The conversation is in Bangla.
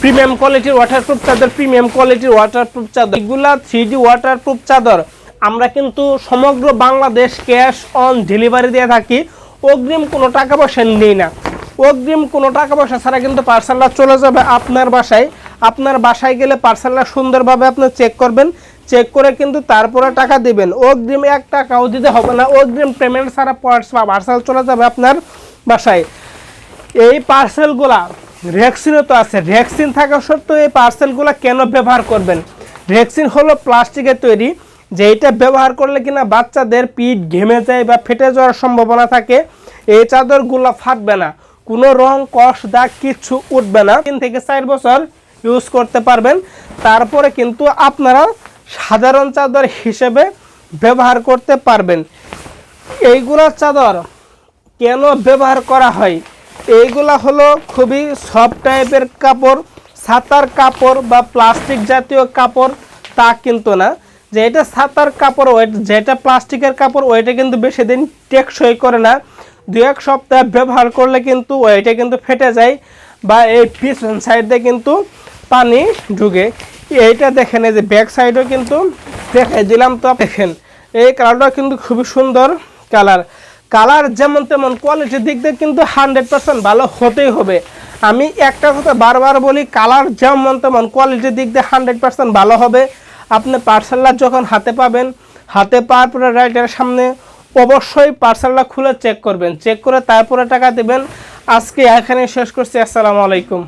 প্রিমিয়াম কোয়ালিটির ওয়াটারপ্রুফ চাদর, প্রিমিয়াম কোয়ালিটির ওয়াটারপ্রুফ চাদর, এগুলা 3D ওয়াটারপ্রুফ চাদর আমরা কিন্তু সমগ্র বাংলাদেশ ক্যাশ অন ডেলিভারি দিয়ে থাকি। অগ্রিম কোনো টাকা পয়সা নেই না, অগ্রিম কোনো টাকা পয়সা ছাড়া কিন্তু পার্সেলটা চলে যাবে আপনার বাসায়। আপনার বাসায় গেলে পার্সেলটা সুন্দরভাবে আপনি চেক করবেন, চেক করে কিন্তু তারপরে টাকা দিবেন। অগ্রিম 1 টাকাও দিতে হবে না, অগ্রিম পেমেন্ট ছাড়া পার্সেল চলে যাবে আপনার বাসায়। এই পার্সেলগুলা ভ্যাকসিনও তো আছে, ভ্যাকসিন থাকা সত্ত্বেও এই পার্সেলগুলো কেন ব্যবহার করবেন? ভ্যাকসিন হলো প্লাস্টিকের তৈরি, যেটা ব্যবহার করলে কিনা বাচ্চাদের পিঠ ঘেমে যায় বা ফেটে যাওয়ার সম্ভাবনা থাকে। এই চাদরগুলো ফাটবে না, কোনো রং কষ দাগ কিচ্ছু উঠবে না। 3 থেকে 4 বছর ইউজ করতে পারবেন, তারপরে কিন্তু আপনারা সাধারণ চাদর হিসেবে ব্যবহার করতে পারবেন। এইগুলা চাদর কেন ব্যবহার করা হয়? এইগুলা হলো খুবই সফট টাইপের কাপড়, ছাতার কাপড় বা প্লাস্টিক জাতীয় কাপড় তা কিন্তু না। যেটা ছাতার কাপড় ওইটা, যেটা প্লাস্টিকের কাপড় ওইটা কিন্তু বেশি দিন টেকসই করে না, 2-1 সপ্তাহ ব্যবহার করলে কিন্তু ওইটা কিন্তু ফেটে যায় বা এই পিছন সাইড দিয়ে কিন্তু পানি ঢুকে। এইটা দেখেন, এই যে ব্যাক সাইডও কিন্তু দেখাই দিলাম, তো দেখেন এই কালারটা কিন্তু খুবই সুন্দর কালার। কালার যেমন তেমন কোয়ালিটির দিক দিয়ে কিন্তু 100% ভালো হতেই হবে। আমি একটা কথা বারবার বলি, কালার যেমন তেমন কোয়ালিটির দিক দিয়ে 100% ভালো হবে। আপনি পার্সেলটা যখন হাতে পাবেন, হাতে পাওয়ার পরে রাইটারের সামনে অবশ্যই পার্সেলটা খুলে চেক করবেন, চেক করে তারপরে টাকা দেবেন। আজকে এখানে শেষ করছি। আসসালামু আলাইকুম।